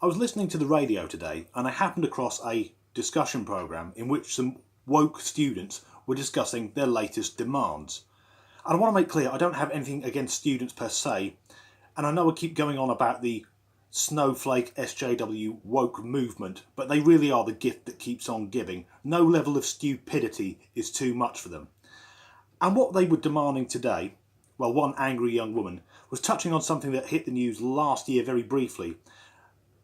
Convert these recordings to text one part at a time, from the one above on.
I was listening to the radio today and I happened across a discussion programme in which some woke students were discussing their latest demands. And I want to make clear, I don't have anything against students per se, and I know I keep going on about the snowflake SJW woke movement, but they really are the gift that keeps on giving. No level of stupidity is too much for them. And what they were demanding today, well, one angry young woman, was touching on something that hit the news last year very briefly.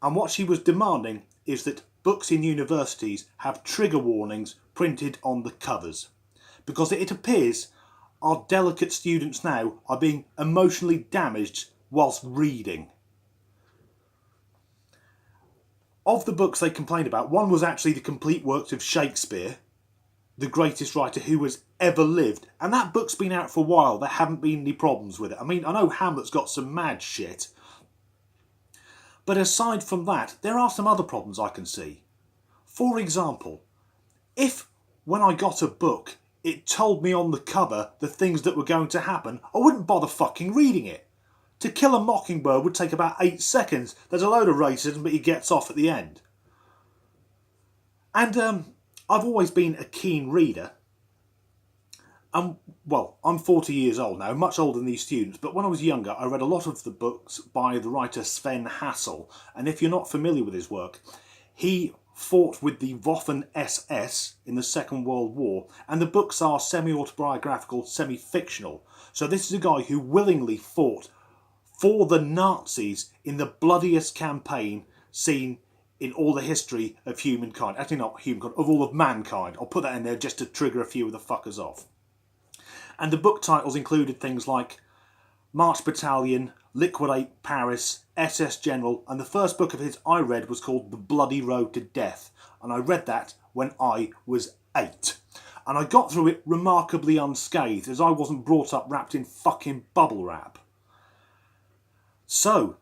And what she was demanding is that books in universities have trigger warnings printed on the covers. Because it appears our delicate students now are being emotionally damaged whilst reading. Of the books they complained about, one was actually the complete works of Shakespeare, the greatest writer who has ever lived. And that book's been out for a while. There haven't been any problems with it. I mean, I know Hamlet's got some mad shit. But aside from that, there are some other problems I can see. For example, if when I got a book, it told me on the cover the things that were going to happen, I wouldn't bother fucking reading it. To Kill a Mockingbird would take about 8 seconds. There's a load of racism, but he gets off at the end. And I've always been a keen reader. Well, I'm 40 years old now, much older than these students, but when I was younger I read a lot of the books by the writer Sven Hassel, and if you're not familiar with his work, he fought with the Waffen SS in the Second World War, and the books are semi-autobiographical, semi-fictional. So this is a guy who willingly fought for the Nazis in the bloodiest campaign seen in all the history of humankind. Actually not humankind, of all of mankind. I'll put that in there just to trigger a few of the fuckers off. And the book titles included things like March Battalion, Liquidate Paris, SS General, and the first book of his I read was called The Bloody Road to Death, and I read that when I was 8. And I got through it remarkably unscathed, as I wasn't brought up wrapped in fucking bubble wrap. So,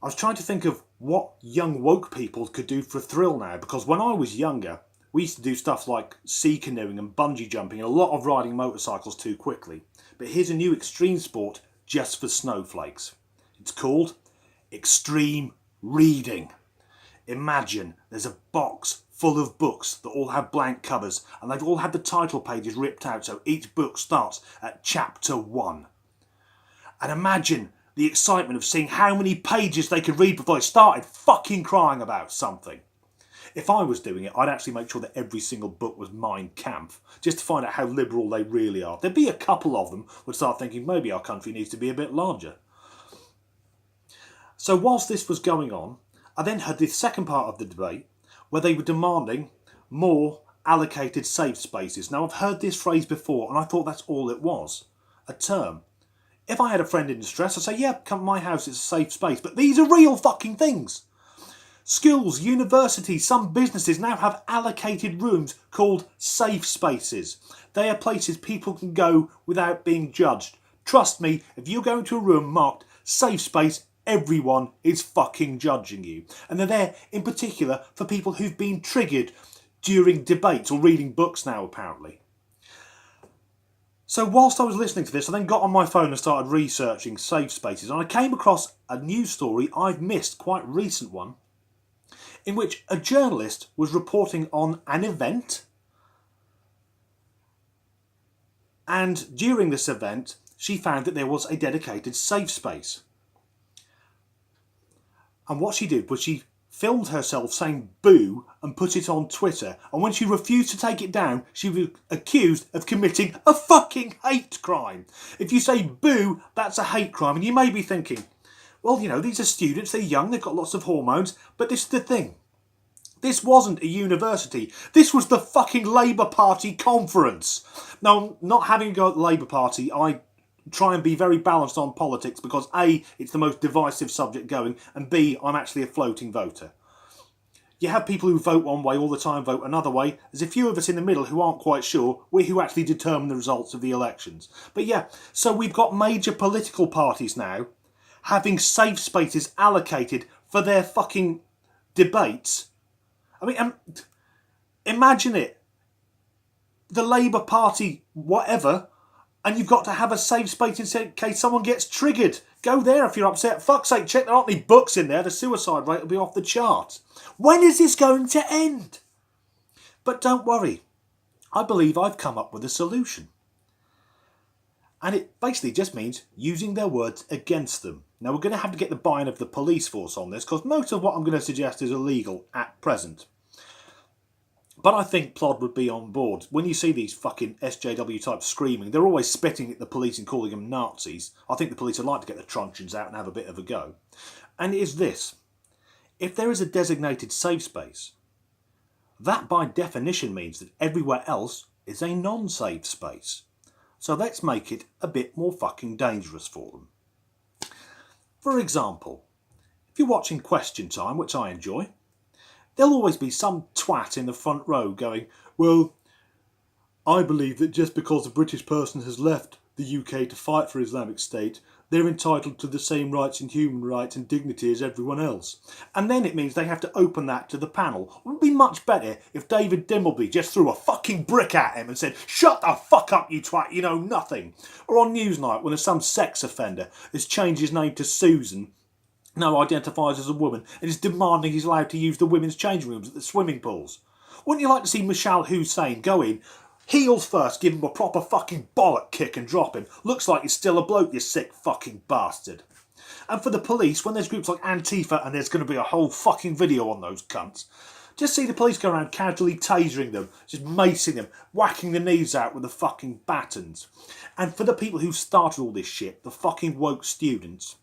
I was trying to think of what young woke people could do for a thrill now, because when I was younger, we used to do stuff like sea canoeing and bungee jumping and a lot of riding motorcycles too quickly. But here's a new extreme sport just for snowflakes. It's called extreme reading. Imagine there's a box full of books that all have blank covers and they've all had the title pages ripped out, so each book starts at chapter 1. And imagine the excitement of seeing how many pages they could read before they started fucking crying about something. If I was doing it, I'd actually make sure that every single book was Mein Kampf, just to find out how liberal they really are. There'd be a couple of them would start thinking maybe our country needs to be a bit larger. So whilst this was going on, I then heard the second part of the debate where they were demanding more allocated safe spaces. Now I've heard this phrase before and I thought that's all it was, a term. If I had a friend in distress, I'd say, yeah, come to my house, it's a safe space. But these are real fucking things. Schools, universities, some businesses now have allocated rooms called safe spaces. They are places people can go without being judged. Trust me, if you go into a room marked safe space, everyone is fucking judging you. And they're there in particular for people who've been triggered during debates or reading books now, apparently. So whilst I was listening to this, I then got on my phone and started researching safe spaces, and I came across a news story I've missed, quite a recent one, in which a journalist was reporting on an event, and during this event she found that there was a dedicated safe space. And what she did was she filmed herself saying boo and put it on Twitter, and when she refused to take it down, she was accused of committing a fucking hate crime. If you say boo, that's a hate crime, and you may be thinking, well, you know, these are students, they're young, they've got lots of hormones, but this is the thing. This wasn't a university. This was the fucking Labour Party conference. Now, not having a go at the Labour Party, I try and be very balanced on politics because A, it's the most divisive subject going, and B, I'm actually a floating voter. You have people who vote one way all the time, vote another way. There's a few of us in the middle who aren't quite sure. We're who actually determine the results of the elections. But yeah, so we've got major political parties now having safe spaces allocated for their fucking debates. I mean, imagine it. The Labour Party, whatever, and you've got to have a safe space in case someone gets triggered Go there if you're upset. Fuck's sake, check there aren't any books in there. The suicide rate will be off the charts. When is this going to end? But don't worry. I believe I've come up with a solution. And it basically just means using their words against them. Now, we're going to have to get the buy-in of the police force on this, because most of what I'm going to suggest is illegal at present. But I think Plod would be on board. When you see these fucking SJW types screaming, they're always spitting at the police and calling them Nazis. I think the police would like to get the truncheons out and have a bit of a go. And it is this. If there is a designated safe space, that by definition means that everywhere else is a non-safe space. So let's make it a bit more fucking dangerous for them. For example, if you're watching Question Time, which I enjoy, there'll always be some twat in the front row going, well, I believe that just because a British person has left the UK to fight for Islamic State, they're entitled to the same rights and human rights and dignity as everyone else. And then it means they have to open that to the panel. It would be much better if David Dimbleby just threw a fucking brick at him and said, shut the fuck up, you twat, you know nothing. Or on Newsnight, when some sex offender has changed his name to Susan, now identifies as a woman, and is demanding he's allowed to use the women's changing rooms at the swimming pools. Wouldn't you like to see Michelle Hussein go in, heels first, give him a proper fucking bollock kick and drop him? Looks like he's still a bloke, you sick fucking bastard. And for the police, when there's groups like Antifa, and there's going to be a whole fucking video on those cunts, just see the police go around casually tasering them, just macing them, whacking the knees out with the fucking batons. And for the people who started all this shit, the fucking woke students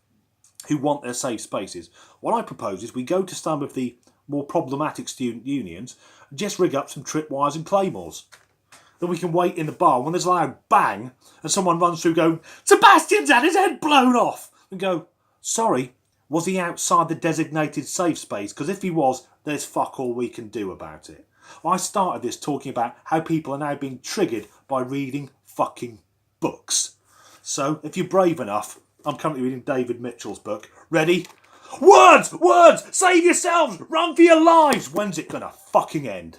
who want their safe spaces, what I propose is we go to some of the more problematic student unions and just rig up some tripwires and claymores. Then we can wait in the bar when there's a loud bang and someone runs through going, Sebastian's had his head blown off! And go, sorry, was he outside the designated safe space? Because if he was, there's fuck all we can do about it. I started this talking about how people are now being triggered by reading fucking books. So, if you're brave enough, I'm currently reading David Mitchell's book. Ready? Words! Words! Save yourselves! Run for your lives! When's it gonna fucking end?